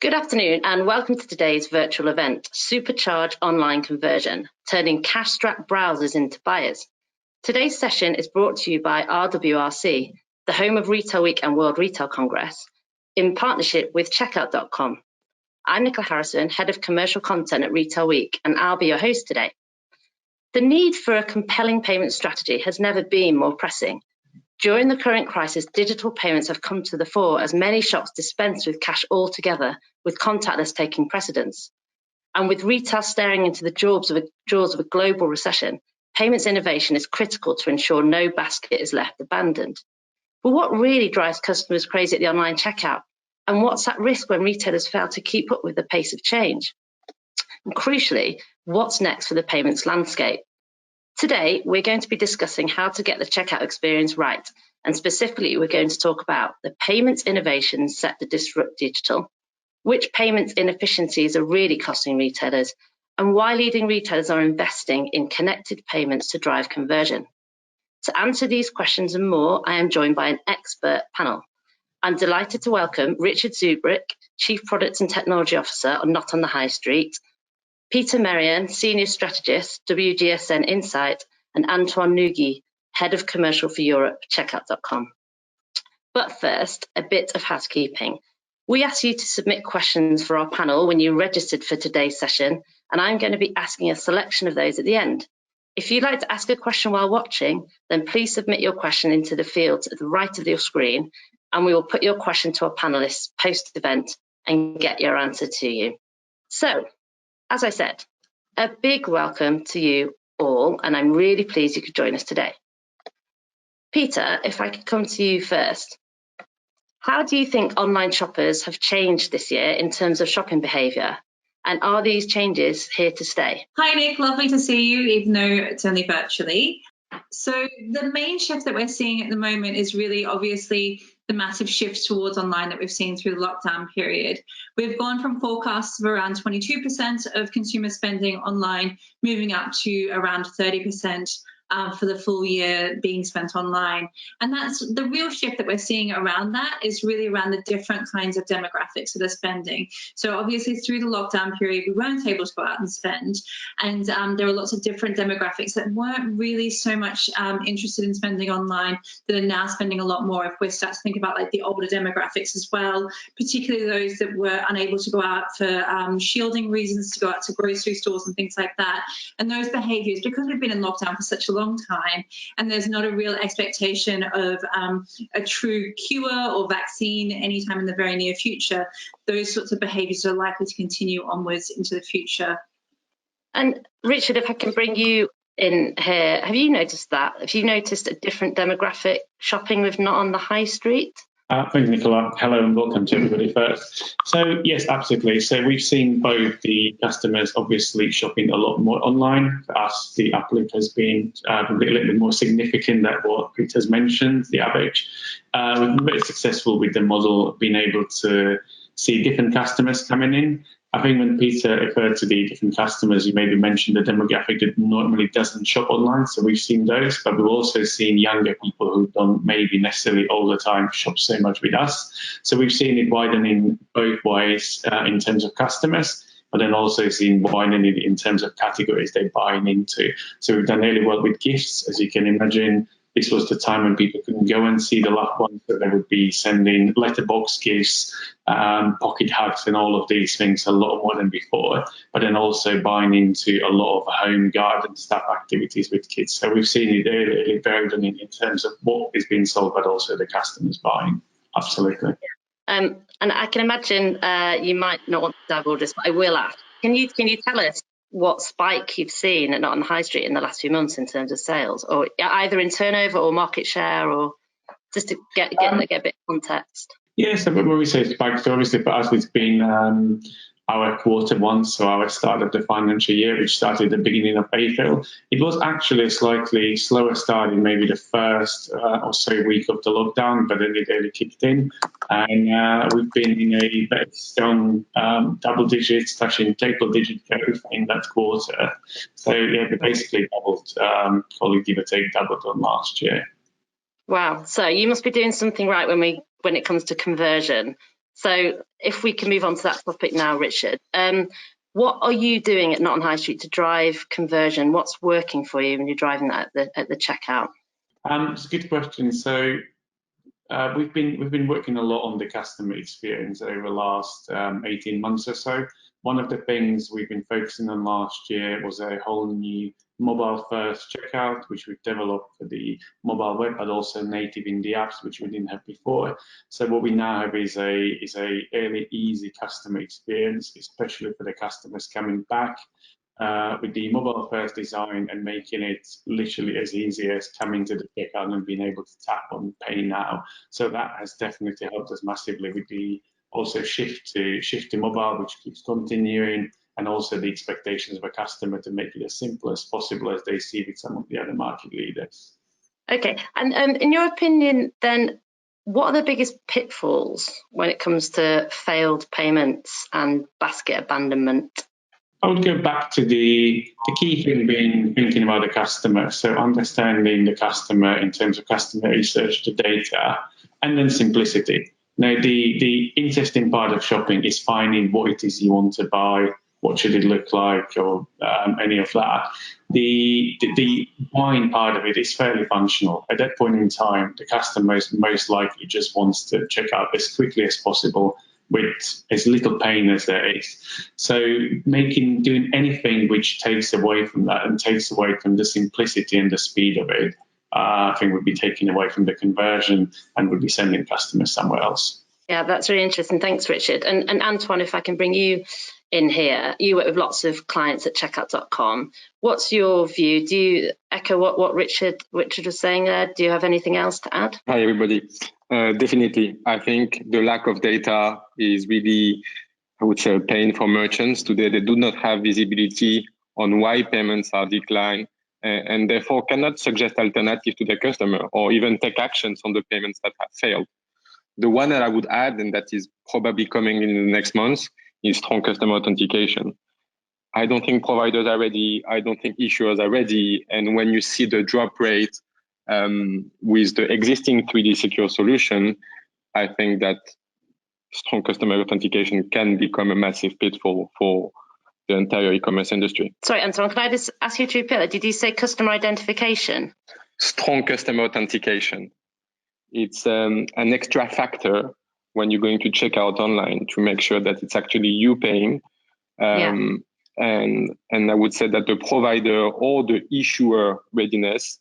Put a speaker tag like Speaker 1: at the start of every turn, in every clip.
Speaker 1: Good afternoon and welcome to today's virtual event, Supercharge Online Conversion, turning cash-strapped browsers into buyers. Today's session is brought to you by RWRC, the home of Retail Week and World Retail Congress, in partnership with Checkout.com. I'm Nicola Harrison, Head of Commercial Content at Retail Week, and I'll be your host today. The need for a compelling payment strategy has never been more pressing. During the current crisis, digital payments have come to the fore as many shops dispense with cash altogether, with contactless taking precedence. And with retail staring into the jaws of a global recession, payments innovation is critical to ensure no basket is left abandoned. But what really drives customers crazy at the online checkout? And what's at risk when retailers fail to keep up with the pace of change? And crucially, what's next for the payments landscape? Today, we're going to be discussing how to get the checkout experience right, and specifically, we're going to talk about the payments innovations set to disrupt digital, which payments inefficiencies are really costing retailers, and why leading retailers are investing in connected payments to drive conversion. To answer these questions and more, I am joined by an expert panel. I'm delighted to welcome Richard Zubrick, Chief Product and Technology Officer on Not on the High Street, Peter Merian, Senior Strategist, WGSN Insight, and Antoine Nugi, Head of Commercial for Europe, Checkout.com. But first, a bit of housekeeping. We asked you to submit questions for our panel when you registered for today's session, and I'm going to be asking a selection of those at the end. If you'd like to ask a question while watching, then please submit your question into the field to the right of your screen, and we will put your question to our panelists post-event and get your answer to you. So, as I said, a big welcome to you all, and I'm really pleased you could join us today. Peter, if I could come to you first. How do you think online shoppers have changed this year in terms of shopping behaviour? And are these changes here to stay?
Speaker 2: Hi, Nick. Lovely to see you, even though it's only virtually. So the main shift that we're seeing at the moment is really obviously the massive shift towards online that we've seen through the lockdown period. We've gone from forecasts of around 22% of consumer spending online, moving up to around 30% for the full year being spent online. And that's the real shift that we're seeing around that is really around the different kinds of demographics that are spending. So obviously through the lockdown period, we weren't able to go out and spend. And there are lots of different demographics that weren't really so much interested in spending online that are now spending a lot more. If we start to think about like the older demographics as well, particularly those that were unable to go out for shielding reasons, to go out to grocery stores and things like that. And those behaviors, because we've been in lockdown for such a long time and there's not a real expectation of a true cure or vaccine anytime in the very near future, those sorts of behaviours are likely to continue onwards into the future.
Speaker 1: And Richard, if I can bring you in here, have you noticed that? Have you noticed a different demographic shopping with Not on the High Street?
Speaker 3: Thanks, Nicola. Hello and welcome to everybody first. So, yes, absolutely. So we've seen both the customers obviously shopping a lot more online. For us, the uplift has been a little bit more significant than what Peter's mentioned, the average. We've been very successful with the model, being able to see different customers coming in. I think when Peter referred to the different customers, you maybe mentioned the demographic that normally doesn't shop online. So we've seen those, but we've also seen younger people who don't maybe necessarily all the time shop so much with us. So we've seen it widening both ways in terms of customers, but then also seen widening in terms of categories they're buying into. So we've done really well with gifts, as you can imagine. This was the time when people couldn't go and see the loved ones, so they would be sending letterbox gifts, pocket hugs and all of these things a lot more than before, but then also buying into a lot of home garden stuff activities with kids. So we've seen it really varied in terms of what is being sold, but also the customers buying. Absolutely.
Speaker 1: And I can imagine you might not want to divulge this, but I will ask. Can you tell us what spike you've seen at Not on the High Street in the last few months in terms of sales, or either in turnover or market share, or just to get a bit of context?
Speaker 3: Yes, so when we say spike, so obviously for us it's been our quarter one, so our start of the financial year, which started at the beginning of April. It was actually a slightly slower start in maybe the first or so week of the lockdown, but then it really kicked in. And we've been in a very strong double digits, touching triple digit growth in that quarter. So yeah, we basically doubled, probably give or take, doubled on last year.
Speaker 1: Wow, so you must be doing something right when it comes to conversion. So if we can move on to that topic now, Richard, what are you doing at Not on High Street to drive conversion? What's working for you when you're driving that at the checkout?
Speaker 3: It's a good question. So we've been working a lot on the customer experience over the last 18 months or so. One of the things we've been focusing on last year was a whole new mobile-first checkout, which we've developed for the mobile web, but also native in the apps, which we didn't have before. So what we now have is a really easy customer experience, especially for the customers coming back. With the mobile-first design and making it literally as easy as coming to the checkout and being able to tap on Pay Now. So that has definitely helped us massively with the also shift to mobile, which keeps continuing, and also the expectations of a customer to make it as simple as possible as they see with some of the other market leaders.
Speaker 1: Okay, and in your opinion, then, what are the biggest pitfalls when it comes to failed payments and basket abandonment?
Speaker 3: I would go back to the key thing being thinking about the customer. So understanding the customer in terms of customer research, the data, and then simplicity. Now, the interesting part of shopping is finding what it is you want to buy, what should it look like, or any of that. The buying part of it is fairly functional. At that point in time, the customer most likely just wants to check out as quickly as possible with as little pain as there is. So doing anything which takes away from that and takes away from the simplicity and the speed of it, I think would be taking away from the conversion and would be sending customers somewhere else.
Speaker 1: Yeah, that's really interesting. Thanks, Richard. And Antoine, if I can bring you in here, you work with lots of clients at checkout.com. What's your view? Do you echo what Richard was saying there? Do you have anything else to add?
Speaker 4: Hi, everybody. Definitely. I think the lack of data is really, I would say, a pain for merchants. Today, they do not have visibility on why payments are declined and therefore cannot suggest alternatives to their customer or even take actions on the payments that have failed. The one that I would add, and that is probably coming in the next months, is strong customer authentication. I don't think providers are ready. I don't think issuers are ready. And when you see the drop rate with the existing 3D secure solution, I think that strong customer authentication can become a massive pitfall for the entire e-commerce industry.
Speaker 1: Sorry, Antoine, can I just ask you to repeat that? Did you say customer identification?
Speaker 4: Strong customer authentication. It's an extra factor when you're going to check out online to make sure that it's actually you paying. And I would say that the provider or the issuer readiness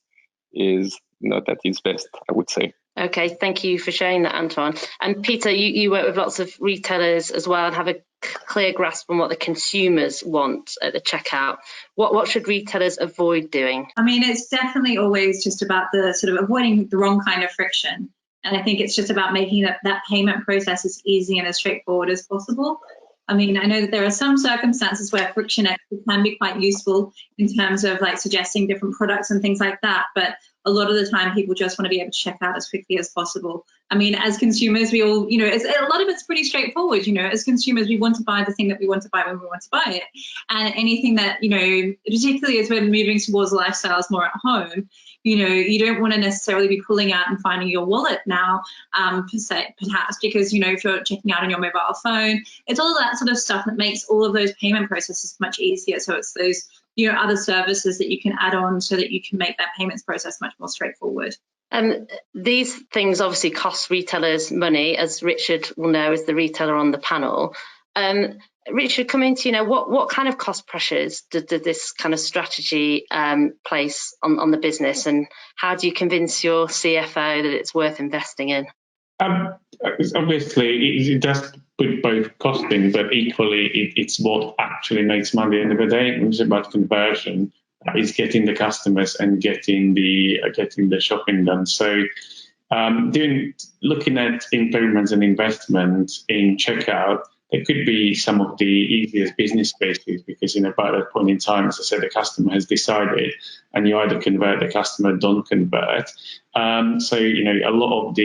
Speaker 4: is not at its best, I would say.
Speaker 1: Okay, thank you for sharing that, Antoine. And Peter, you work with lots of retailers as well and have a clear grasp on what the consumers want at the checkout. What should retailers avoid doing?
Speaker 2: I mean, it's definitely always just about the sort of avoiding the wrong kind of friction. And I think it's just about making that payment process as easy and as straightforward as possible. I mean, I know that there are some circumstances where friction actually can be quite useful in terms of like suggesting different products and things like that. But a lot of the time, people just want to be able to check out as quickly as possible. I mean, as consumers, we all, a lot of it's pretty straightforward. As consumers, we want to buy the thing that we want to buy when we want to buy it. And anything that, particularly as we're moving towards lifestyles more at home, you don't want to necessarily be pulling out and finding your wallet now, perhaps because, if you're checking out on your mobile phone, it's all that sort of stuff that makes all of those payment processes much easier. So it's those, other services that you can add on so that you can make that payments process much more straightforward.
Speaker 1: These things obviously cost retailers money, as Richard will know as the retailer on the panel. Richard, coming to what kind of cost pressures did this kind of strategy place on the business, and how do you convince your CFO that it's worth investing in?
Speaker 3: Obviously, it does put both cost in, but equally, it's what actually makes money at the end of the day. It's about conversion. Is getting the customers and getting the shopping done. So, looking at improvements and investment in checkout, there could be some of the easiest business cases because, by that point in time, as I said, the customer has decided, and you either convert the customer, don't convert. So, a lot of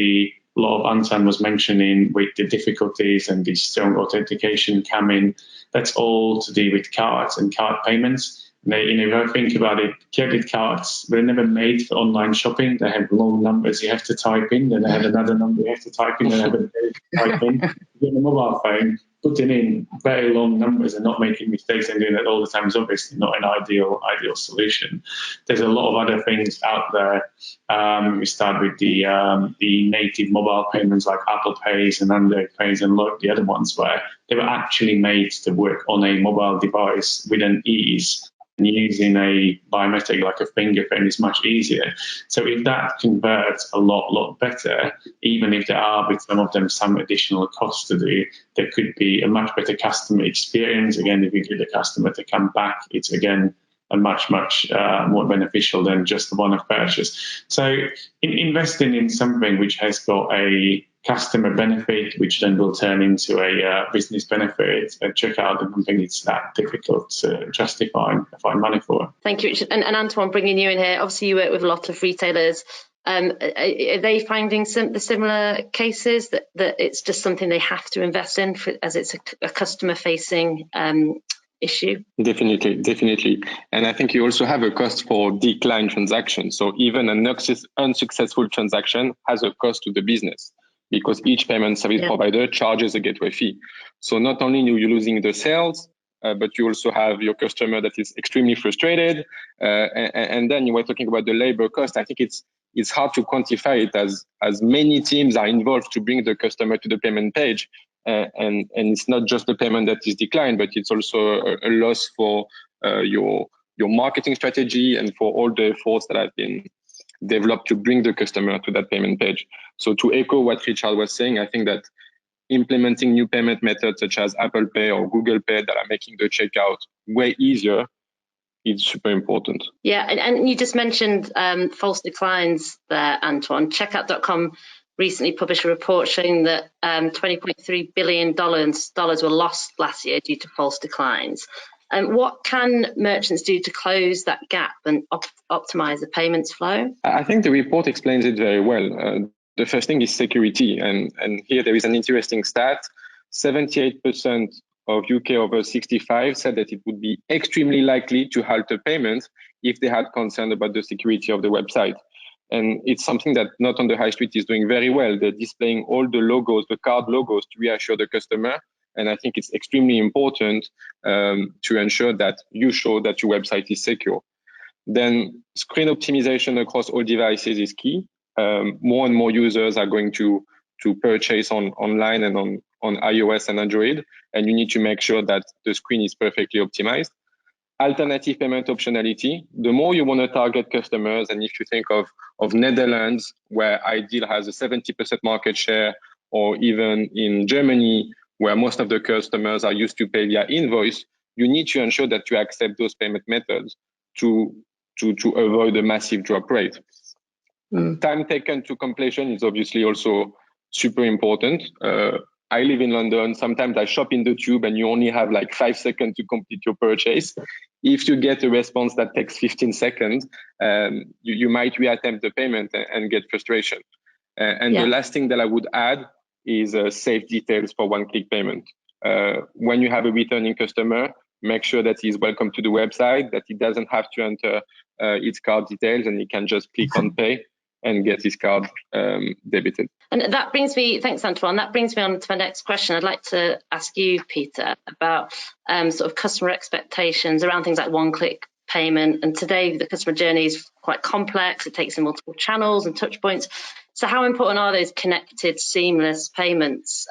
Speaker 3: Antoine was mentioning with the difficulties and the strong authentication coming. That's all to do with cards and card payments. They, if I think about it, credit cards, they're never made for online shopping. They have long numbers you have to type in, then they have another number you have to type in, then they have a date to type in. You get a mobile phone, putting in very long numbers and not making mistakes and doing that all the time is obviously not an ideal solution. There's a lot of other things out there. We start with the native mobile payments like Apple Pays and Android Pays and lot of the other ones where they were actually made to work on a mobile device with an ease. And using a biometric like a fingerprint is much easier. So if that converts a lot better, even if there are with some of them some additional costs to do, there could be a much better customer experience. Again, if you get the customer to come back, it's again a much more beneficial than just the one-off purchase. So investing in something which has got a customer benefit, which then will turn into a business benefit, check out, I don't think it's that difficult to justify and find money for.
Speaker 1: Thank you, Richard. And Antoine, bringing you in here, obviously you work with a lot of retailers. Are they finding the similar cases that it's just something they have to invest in as it's a customer-facing issue?
Speaker 4: Definitely. And I think you also have a cost for decline transactions. So even an unsuccessful transaction has a cost to the business, because each payment service provider charges a gateway fee. So not only are you losing the sales, but you also have your customer that is extremely frustrated. And then you were talking about the labor cost. I think it's hard to quantify it as many teams are involved to bring the customer to the payment page. And it's not just the payment that is declined, but it's also a loss for your marketing strategy and for all the efforts that have been developed to bring the customer to that payment page. So to echo what Richard was saying, I think that implementing new payment methods such as Apple Pay or Google Pay that are making the checkout way easier is super important.
Speaker 1: Yeah, and you just mentioned false declines there, Antoine. Checkout.com recently published a report showing that $20.3 billion were lost last year due to false declines. What can merchants do to close that gap and optimize the payments flow?
Speaker 4: I think the report explains it very well. The first thing is security. And here there is an interesting stat. 78% of UK over 65 said that it would be extremely likely to halt a payment if they had concern about the security of the website. And it's something that Not on the High Street is doing very well. They're displaying all the logos, the card logos, to reassure the customer. And I think it's extremely important to ensure that you show that your website is secure. Then screen optimization across all devices is key. More and more users are going to purchase online and on iOS and Android, and you need to make sure that the screen is perfectly optimized. Alternative payment optionality. The more you want to target customers, and if you think of Netherlands, where Ideal has a 70% market share, or even in Germany, where most of the customers are used to pay via invoice, you need to ensure that you accept those payment methods to avoid a massive drop rate. Time taken to completion is obviously also super important. I live in London. Sometimes I shop in the tube and you only have like 5 seconds to complete your purchase. If you get a response that takes 15 seconds, you might reattempt the payment and get frustration. The last thing that I would add is safe details for one-click payment. When you have a returning customer, make sure that he's welcome to the website, that he doesn't have to enter its card details, and he can just click on pay and get his card debited.
Speaker 1: And that brings me, thanks Antoine, that brings me on to my next question. I'd like to ask you, Peter, about sort of customer expectations around things like one-click payment. And today the customer journey is quite complex. It takes in multiple channels and touch points. So how important are those connected, seamless payments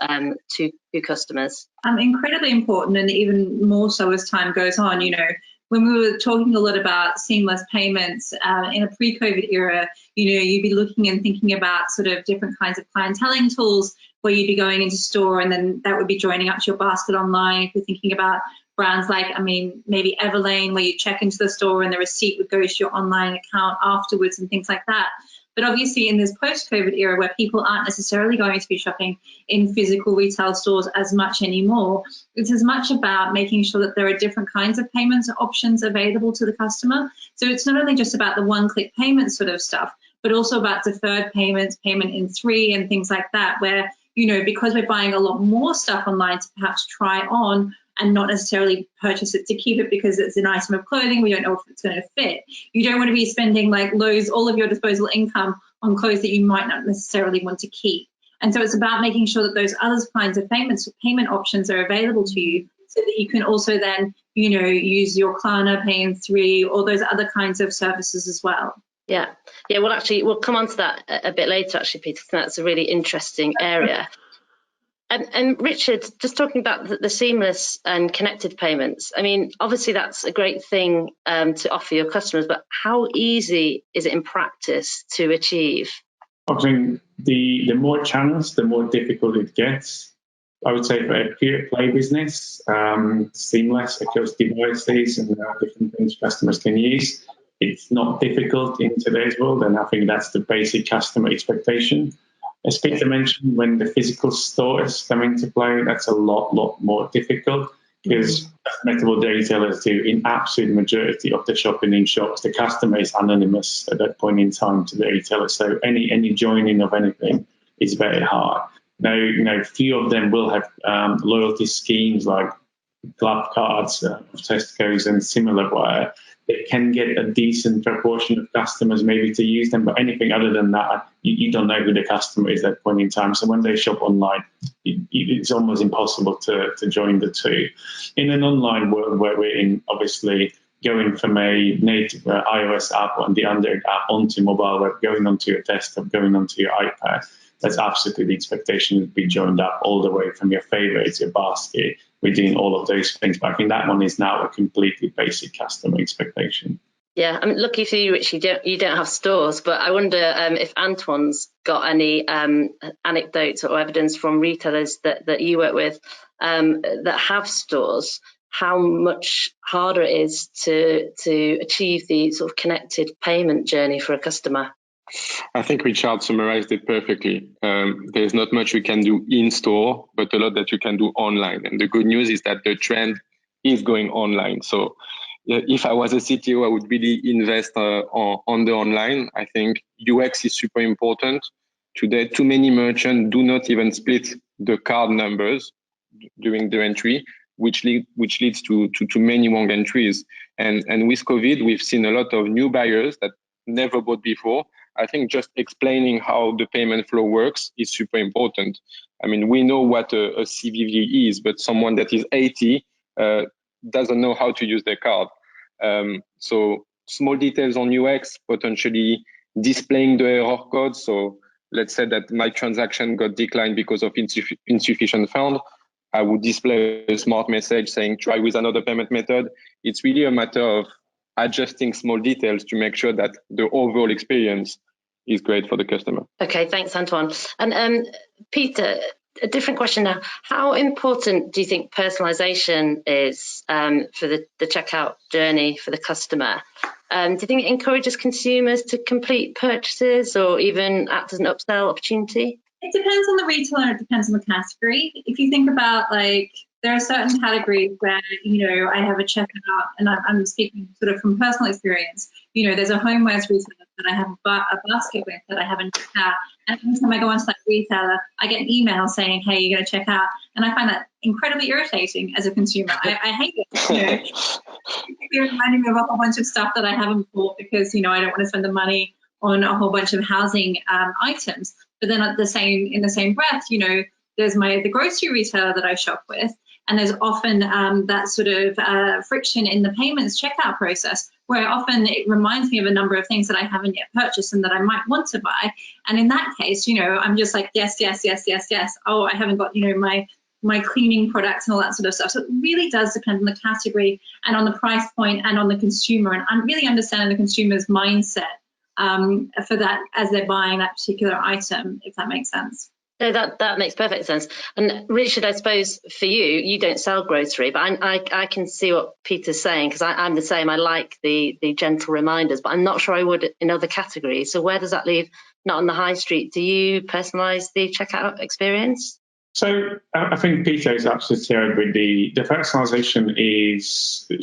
Speaker 1: to customers?
Speaker 2: Incredibly important, and even more so as time goes on. You know, when we were talking a lot about seamless payments in a pre-COVID era, you know, you'd be looking and thinking about sort of different kinds of clienteling tools where you'd be going into store and then that would be joining up to your basket online. If you're thinking about brands like, maybe Everlane, where you check into the store and the receipt would go to your online account afterwards and things like that. But obviously in this post-COVID era where people aren't necessarily going to be shopping in physical retail stores as much anymore, it's as much about making sure that there are different kinds of payments options available to the customer. So it's not only just about the one-click payment sort of stuff, but also about deferred payments, payment in 3 and things like that, where, you know, because we're buying a lot more stuff online to perhaps try on, and not necessarily purchase it to keep it because it's an item of clothing. We don't know if it's going to fit. You don't want to be spending like all of your disposable income on clothes that you might not necessarily want to keep. And so it's about making sure that those other kinds of payment options are available to you, so that you can also then, use your Klarna, Pay in 3, or those other kinds of services as well.
Speaker 1: Yeah. Well, actually, we'll come on to that a bit later, actually, Peter. That's a really interesting area. And Richard, just talking about the seamless and connected payments, I mean, obviously that's a great thing to offer your customers, but how easy is it in practice to achieve?
Speaker 3: I think the more channels, the more difficult it gets. I would say for a pure play business, seamless across devices and different things customers can use. It's not difficult in today's world, and I think that's the basic customer expectation. As Peter mentioned, when the physical stores come into play, that's a lot more difficult, because cosmetical retailers do in absolute majority of the shopping in shops. The customer is anonymous at that point in time to the retailer, so any joining of anything is very hard. Now, few of them will have loyalty schemes like club cards, Tesco's and similar, where they can get a decent proportion of customers maybe to use them, but anything other than that, you don't know who the customer is at that point in time. So when they shop online, it's almost impossible to join the two. In an online world where we're in, obviously, going from a native iOS app on the Android app onto mobile web, going onto your desktop, going onto your iPad, that's absolutely the expectation to be joined up all the way from your favorites, your basket. We're doing all of those things, but I think that one is now a completely basic customer expectation.
Speaker 1: Yeah, I mean, lucky for you, Rich, you don't have stores, but I wonder if Antoine's got any anecdotes or evidence from retailers that you work with that have stores, how much harder it is to achieve the sort of connected payment journey for a customer.
Speaker 4: I think Richard summarized it perfectly. There's not much we can do in store, but a lot that you can do online. And the good news is that the trend is going online. So if I was a CTO, I would really invest on the online. I think UX is super important. Today, too many merchants do not even split the card numbers during the entry, which leads to many wrong entries. And with COVID, we've seen a lot of new buyers that never bought before. I think just explaining how the payment flow works is super important. I mean, we know what a CVV is, but someone that is 80 doesn't know how to use their card. So small details on UX, potentially displaying the error code. So let's say that my transaction got declined because of insufficient fund. I would display a smart message saying, try with another payment method. It's really a matter of adjusting small details to make sure that the overall experience is great for the customer.
Speaker 1: Okay, thanks, Antoine. And Peter, a different question now. How important do you think personalization is for the checkout journey for the customer? Do you think it encourages consumers to complete purchases or even act as an upsell opportunity?
Speaker 2: It depends on the retailer, it depends on the category. If you think about, like, there are certain categories where, I have a checkout, and I'm speaking sort of from personal experience. There's a homewares retailer that I have a basket with that I haven't checked out. And every time I go onto that retailer, I get an email saying, hey, you're going to check out. And I find that incredibly irritating as a consumer. I hate it. You're reminding me of a whole bunch of stuff that I haven't bought because, I don't want to spend the money on a whole bunch of housing items. But then in the same breath, there's the grocery retailer that I shop with, and there's often that sort of friction in the payments checkout process, where often it reminds me of a number of things that I haven't yet purchased and that I might want to buy. And in that case, I'm just like, yes. Oh, I haven't got, my cleaning products and all that sort of stuff. So it really does depend on the category and on the price point and on the consumer. And I'm really understanding the consumer's mindset for that as they're buying that particular item, if that makes sense.
Speaker 1: No, that makes perfect sense. And Richard, I suppose for you don't sell grocery, but I can see what Peter's saying, because I'm the same. I like the gentle reminders, but I'm not sure I would in other categories. So where does that leave? Not on the high street. Do you personalize the checkout experience?
Speaker 3: So I think Peter is absolutely right with the personalization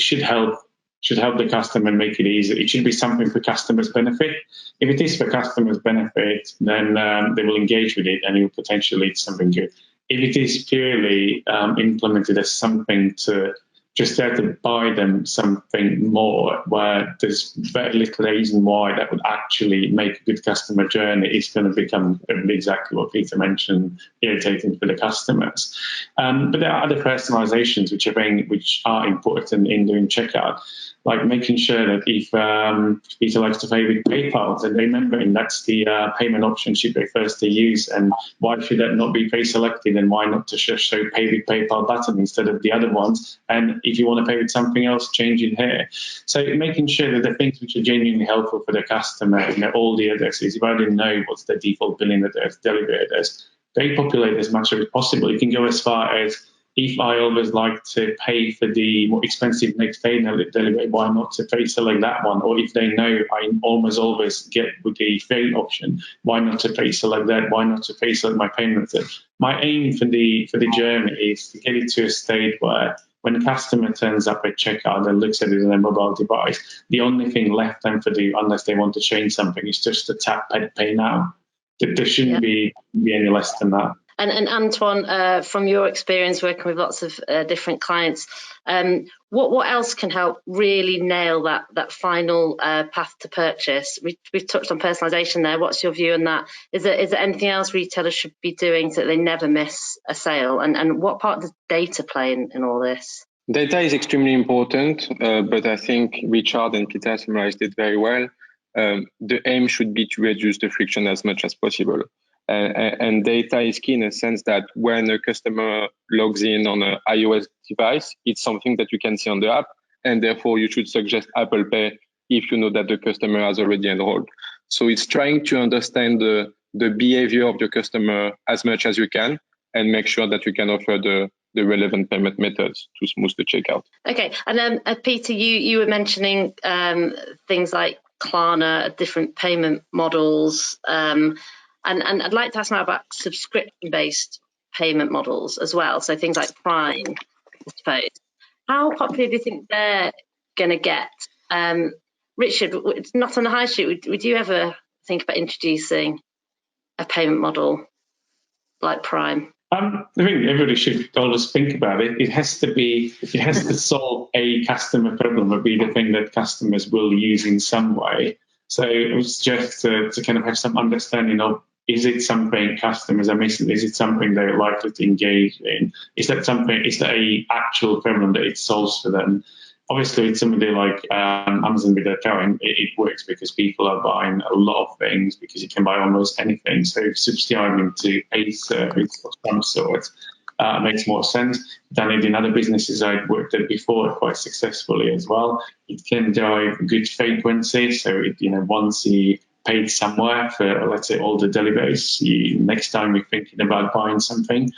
Speaker 3: should help the customer and make it easy. It should be something for customers' benefit. If it is for customers' benefit, then they will engage with it and it will potentially lead to something good. if it is purely implemented as something to just there to buy them something more, where there's very little reason why that would actually make a good customer journey, it's going to become exactly what Peter mentioned, irritating for the customers. But there are other personalizations which are important in doing checkout, like making sure that if Peter likes to pay with PayPal, then remembering that's the payment option she prefers to use, and why should that not be pre-selected, and why not to just show pay with PayPal button instead of the other ones, and if you want to pay with something else, change it here. So making sure that the things which are genuinely helpful for the customer, all the addresses, if I didn't know what's the default billing address, delivery address, they populate as much as possible. You can go as far as, if I always like to pay for the more expensive next day delivery, why not to pre-select that one? Or if they know I almost always get with the free option, why not to pre-select that? Why not to pre-select my payment method? My aim for the journey is to get it to a state where when a customer turns up at checkout and looks at it on their mobile device, the only thing left them to do, unless they want to change something, is just to tap pay now. There shouldn't be any less than that.
Speaker 1: And Antoine, from your experience working with lots of different clients, what else can help really nail that final path to purchase? We've touched on personalization there. What's your view on that? Is there anything else retailers should be doing so that they never miss a sale? And what part does data play in all this?
Speaker 4: Data is extremely important, but I think Richard and Peter summarized it very well. The aim should be to reduce the friction as much as possible. And data is key in a sense that when a customer logs in on an iOS device, it's something that you can see on the app, and therefore you should suggest Apple Pay if you know that the customer has already enrolled. So it's trying to understand the behavior of the customer as much as you can, and make sure that you can offer the relevant payment methods to smooth the checkout.
Speaker 1: Okay, and then Peter, you were mentioning things like Klarna, different payment models, and I'd like to ask now about subscription-based payment models as well. So things like Prime, I suppose. How popular do you think they're going to get? Richard, it's not on the high street. Would you ever think about introducing a payment model like Prime?
Speaker 3: I think everybody should always think about it. It has to solve a customer problem, or be the thing that customers will use in some way. So it's just to kind of have some understanding of, is it something customers are missing? Is it something they're likely to engage in? Is that a actual problem that it solves for them? Obviously, with somebody like Amazon with their current, it works because people are buying a lot of things, because you can buy almost anything. So subscribing to a service of some sort makes more sense. Done it in other businesses I'd worked at before quite successfully as well. It can drive good frequency. So once you paid somewhere for, let's say, all the deliveries, next time you're thinking about buying something,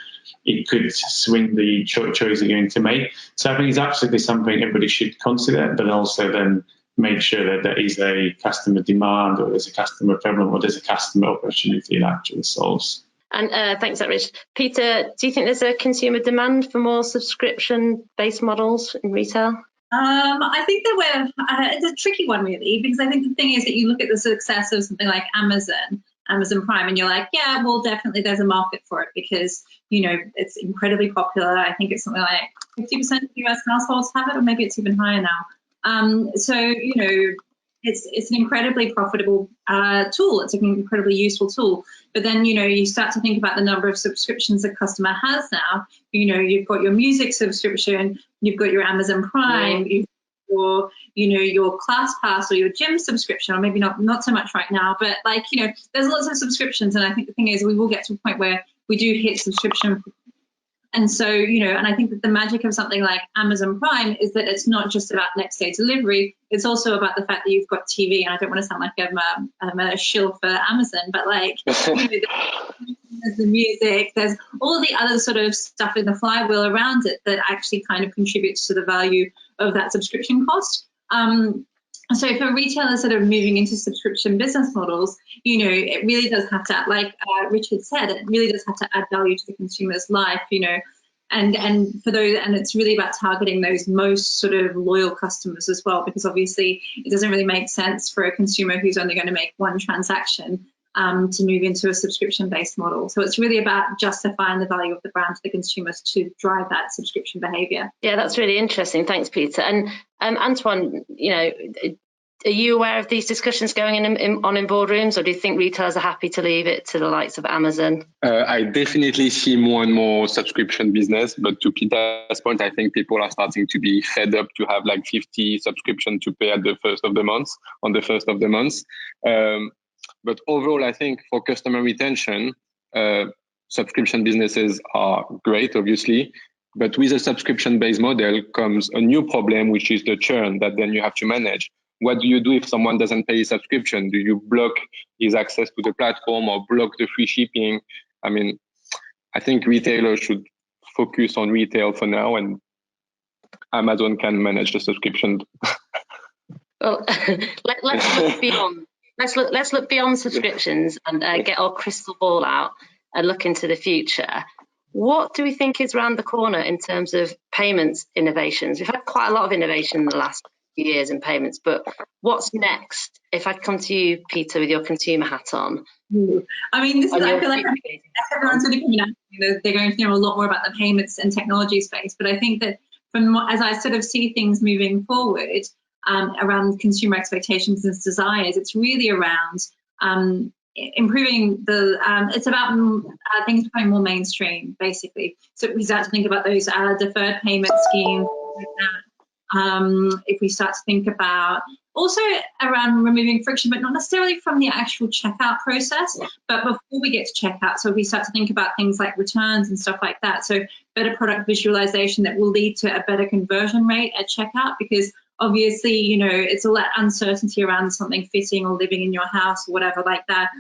Speaker 3: it could swing the choice you're going to make. So I think it's absolutely something everybody should consider, but also then make sure that there is a customer demand, or there's a customer problem, or there's a customer opportunity it actually solves.
Speaker 1: And thanks, Rich. Peter, do you think there's a consumer demand for more subscription-based models in retail?
Speaker 2: I think that it's a tricky one, really, because I think the thing is that you look at the success of something like Amazon Prime, and you're like, yeah, well, definitely there's a market for it, because, it's incredibly popular. I think it's something like 50% of US households have it, or maybe it's even higher now. So, it's an incredibly profitable tool. It's an incredibly useful tool. But then, you start to think about the number of subscriptions a customer has now. You've got your music subscription, you've got your Amazon Prime, you've got your ClassPass or your gym subscription, or maybe not so much right now, but there's lots of subscriptions. And I think the thing is, we will get to a point where we do hit subscription. And so, and I think that the magic of something like Amazon Prime is that it's not just about next day delivery. It's also about the fact that you've got TV. And I don't want to sound like I'm a shill for Amazon, but there's the music, there's all the other sort of stuff in the flywheel around it that actually kind of contributes to the value of that subscription cost. So for retailers that are moving into subscription business models, it really does have to, like Richard said, it really does have to add value to the consumer's life, and for those, and it's really about targeting those most sort of loyal customers as well, because obviously it doesn't really make sense for a consumer who's only going to make one transaction to move into a subscription-based model. So it's really about justifying the value of the brand to the consumers to drive that subscription behavior.
Speaker 1: Yeah, that's really interesting. Thanks, Peter. And Antoine, are you aware of these discussions going on in boardrooms, or do you think retailers are happy to leave it to the likes of Amazon?
Speaker 4: I definitely see more and more subscription business, but to Peter's point, I think people are starting to be fed up to have like 50 subscription to pay at the first of the month, But overall, I think for customer retention, subscription businesses are great, obviously. But with a subscription-based model comes a new problem, which is the churn that then you have to manage. What do you do if someone doesn't pay a subscription? Do you block his access to the platform or block the free shipping? I mean, I think retailers should focus on retail for now, and Amazon can manage the subscription.
Speaker 1: Well, let's look beyond. Let's look beyond subscriptions and get our crystal ball out and look into the future. What do we think is around the corner in terms of payments innovations? We've had quite a lot of innovation in the last few years in payments, but what's next? If I come to you, Peter, with your consumer hat on.
Speaker 2: I mean, I feel like everyone's going to come in. They're going to know a lot more about the payments and technology space. But I think that as I sort of see things moving forward around consumer expectations and desires, it's really around improving it's about things becoming more mainstream, basically. So we start to think about those deferred payment schemes, like that. If we start to think about also around removing friction, but not necessarily from the actual checkout process, but before we get to checkout. So we start to think about things like returns and stuff like that. So better product visualization that will lead to a better conversion rate at checkout, because obviously, it's all that uncertainty around something fitting or living in your house or whatever like that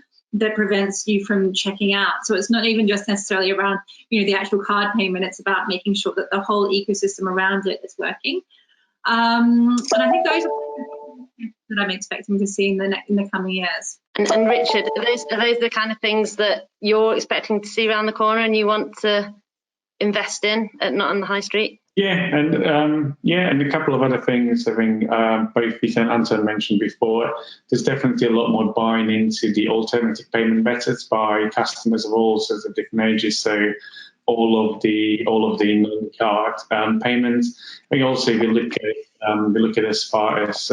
Speaker 2: prevents you from checking out. So it's not even just necessarily around, the actual card payment. It's about making sure that the whole ecosystem around it is working. And I think those are that I'm expecting to see in the coming years.
Speaker 1: And Richard, are those the kind of things that you're expecting to see around the corner and you want to invest in, not on the high street?
Speaker 3: Yeah, and a couple of other things. I think both Peter and Anton mentioned before. There's definitely a lot more buying into the alternative payment methods by customers of all sorts of different ages. So all of the non-card payments. I think also if we look at as far as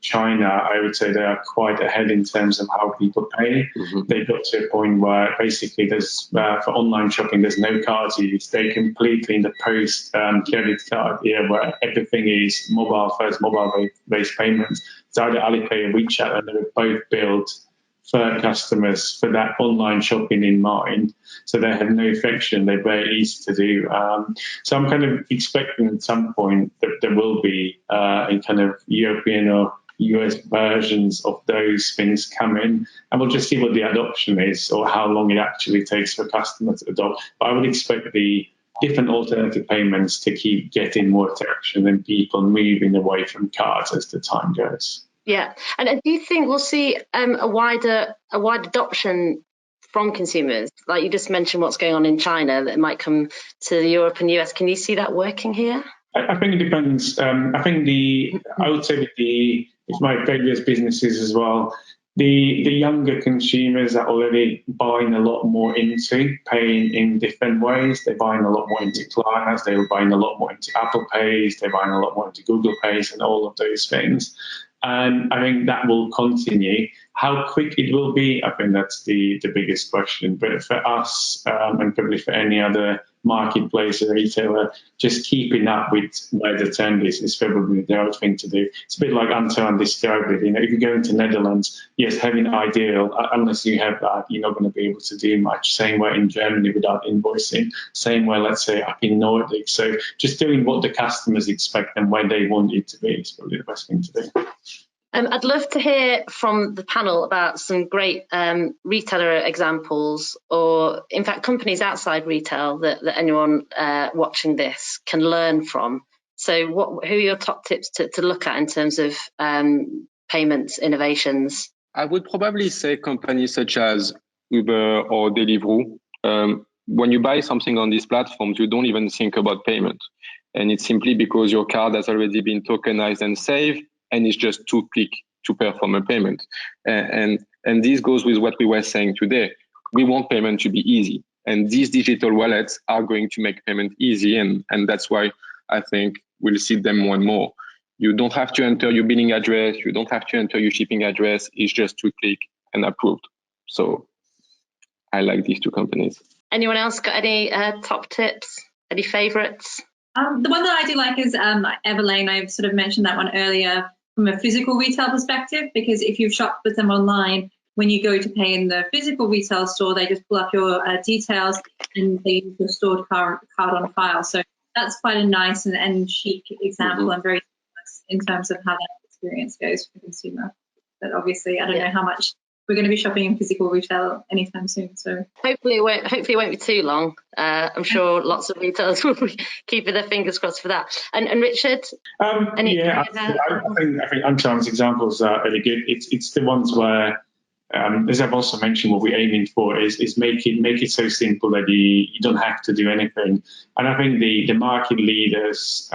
Speaker 3: China, I would say they are quite ahead in terms of how people pay. Mm-hmm. They got to a point where basically there's for online shopping there's no cards used. They completely in the post credit card era where everything is mobile-based payments. It's either Alipay or WeChat, and they were both built for customers for that online shopping in mind. So they have no friction, they're very easy to do. So I'm kind of expecting at some point that there will be in kind of European or US versions of those things coming, and we'll just see what the adoption is or how long it actually takes for customers to adopt. But I would expect the different alternative payments to keep getting more traction and people moving away from cards as the time goes.
Speaker 1: Yeah, and do you think we'll see a wide adoption from consumers? Like you just mentioned, what's going on in China that might come to Europe and US. Can you see that working here?
Speaker 3: I think it depends. I think I would say that it's my previous businesses as well. The younger consumers are already buying a lot more into paying in different ways. They're buying a lot more into Klarnas, they're buying a lot more into Apple Pays, they're buying a lot more into Google Pays and all of those things. And I think that will continue. How quick it will be, I think that's the biggest question. But for us, and probably for any other marketplace or retailer, just keeping up with where the trend is probably the right thing to do. It's a bit like Antoine described it. If you go into Netherlands, yes, having ideal, unless you have that, you're not going to be able to do much. Same way in Germany without invoicing. Same way, let's say, up in Nordic. So just doing what the customers expect and where they want it to be is probably the best thing to do.
Speaker 1: I'd love to hear from the panel about some great retailer examples, or in fact companies outside retail that anyone watching this can learn from. So who are your top tips to look at in terms of payments innovations?
Speaker 4: I would probably say companies such as Uber or Deliveroo. When you buy something on these platforms, you don't even think about payment. And it's simply because your card has already been tokenized and saved, and it's just 2 clicks to perform a payment. And And this goes with what we were saying today. We want payment to be easy. And these digital wallets are going to make payment easy. And that's why I think we'll see them more and more. You don't have to enter your billing address. You don't have to enter your shipping address. It's just to click and approved. So I like these two companies.
Speaker 1: Anyone else got any top tips? Any favorites?
Speaker 2: The one that I do like is Everlane. I've sort of mentioned that one earlier from a physical retail perspective, because if you've shopped with them online, when you go to pay in the physical retail store, they just pull up your details and they use your stored card on file. So that's quite a nice and chic example and very nice in terms of how that experience goes for the consumer. But obviously, I don't know how much we're going to be shopping in physical retail anytime soon. So
Speaker 1: hopefully it won't be too long. I'm sure lots of retailers will be keeping their fingers crossed for that. And Richard?
Speaker 3: I think Antoine's examples are really good. It's the ones where, as I've also mentioned, what we're aiming for is make it so simple that you don't have to do anything. And I think the market leaders,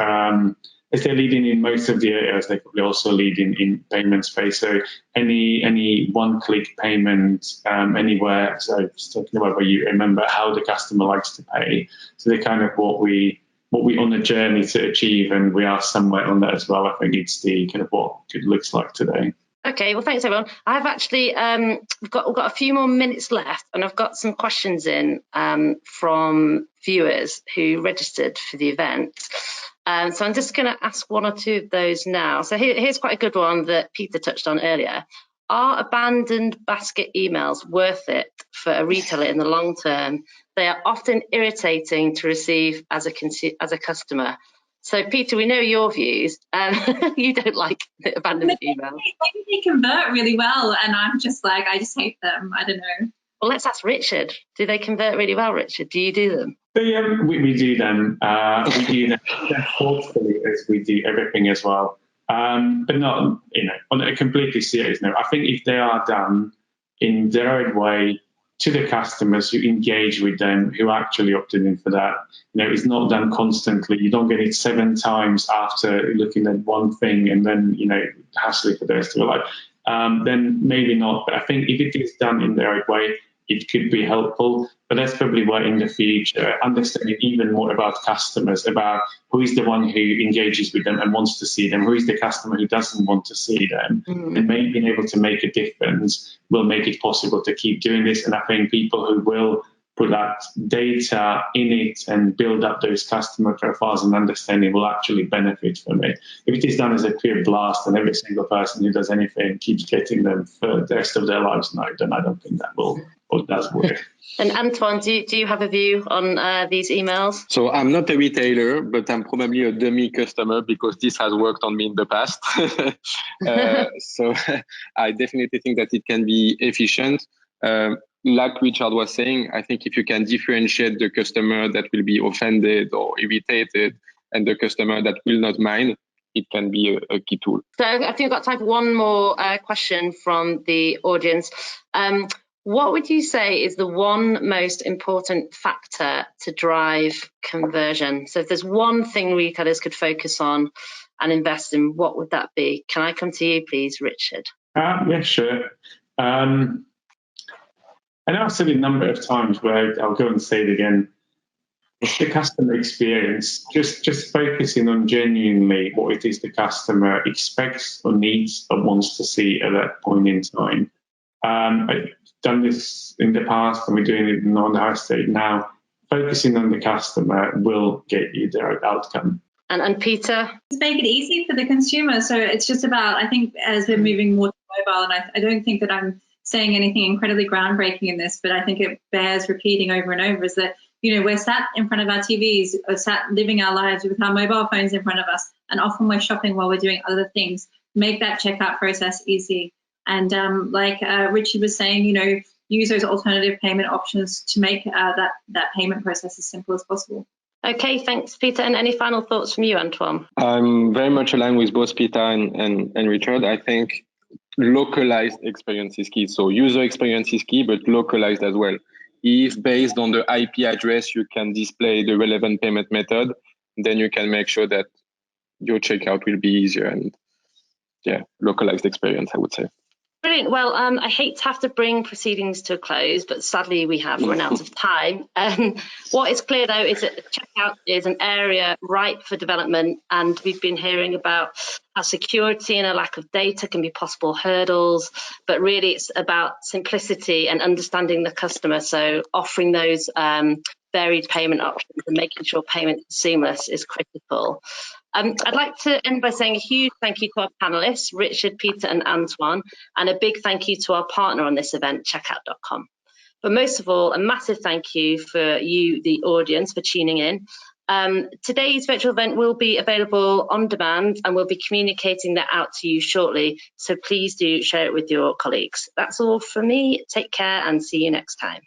Speaker 3: as they're leading in most of the areas, they probably also lead in payment space. So any one-click payment anywhere. So just talking about where you remember how the customer likes to pay. So they're kind of what we on a journey to achieve, and we are somewhere on that as well. I think it's the kind of what it looks like today.
Speaker 1: Okay, well, thanks everyone. I've actually we've got a few more minutes left, and I've got some questions in from viewers who registered for the event. So I'm just going to ask one or two of those now. So here's quite a good one that Peter touched on earlier. Are abandoned basket emails worth it for a retailer in the long term? They are often irritating to receive as a customer. So Peter, we know your views. You don't like the abandoned emails.
Speaker 2: Maybe they convert really well, and I'm just like, I just hate them. I don't know.
Speaker 1: Well, let's ask Richard. Do they convert really well, Richard? Do you do them?
Speaker 3: We do them. We do them thoughtfully as we do everything as well. But not, on a completely serious note. I think if they are done in their own way to the customers who engage with them, who actually opted in for that, it's not done constantly. You don't get it 7 times after looking at one thing and then, hassling for the rest of your life. Then maybe not. But I think if it is done in the right way, it could be helpful. But that's probably where in the future, understanding even more about customers, about who is the one who engages with them and wants to see them, who is the customer who doesn't want to see them, and maybe being able to make a difference will make it possible to keep doing this. And I think people who will put that data in it and build up those customer profiles and understanding will actually benefit from it. If it is done as a pure blast and every single person who does anything keeps getting them for the rest of their lives, then I don't think that will or does work.
Speaker 1: And Antoine, do you have a view on these emails?
Speaker 4: So I'm not a retailer, but I'm probably a dummy customer because this has worked on me in the past. So I definitely think that it can be efficient. Like Richard was saying, I think if you can differentiate the customer that will be offended or irritated and the customer that will not mind, it can be a key tool.
Speaker 1: So I think we've got time for one more question from the audience. What would you say is the one most important factor to drive conversion? So if there's one thing retailers could focus on and invest in, what would that be? Can I come to you, please, Richard?
Speaker 3: Yeah, sure. I know I've said it a number of times, but I'll go and say it again. It's the customer experience, just focusing on genuinely what it is the customer expects or needs or wants to see at that point in time. I've done this in the past and we're doing it on the high state now. Focusing on the customer will get you the right outcome.
Speaker 1: And Peter?
Speaker 2: Just make it easy for the consumer. So it's just about, I think, as we're moving more to mobile, and I don't think that I'm saying anything incredibly groundbreaking in this, but I think it bears repeating over and over, is that, we're sat in front of our TVs, or sat living our lives with our mobile phones in front of us, and often we're shopping while we're doing other things. Make that checkout process easy. And like Richie was saying, use those alternative payment options to make that payment process as simple as possible.
Speaker 1: Okay, thanks, Peter. And any final thoughts from you, Antoine?
Speaker 4: I'm very much aligned with both Peter and Richard. I think localized experience is key. So user experience is key, but localized as well. If based on the IP address, you can display the relevant payment method, then you can make sure that your checkout will be easier and localized experience, I would say.
Speaker 1: Brilliant. Well, I hate to have to bring proceedings to a close, but sadly we have run out of time. What is clear, though, is that checkout is an area ripe for development, and we've been hearing about how security and a lack of data can be possible hurdles, but really it's about simplicity and understanding the customer. So offering those varied payment options and making sure payment is seamless is critical. I'd like to end by saying a huge thank you to our panelists, Richard, Peter and Antoine, and a big thank you to our partner on this event, checkout.com. But most of all, a massive thank you for you, the audience, for tuning in. Today's virtual event will be available on demand, and we'll be communicating that out to you shortly. So please do share it with your colleagues. That's all from me. Take care and see you next time.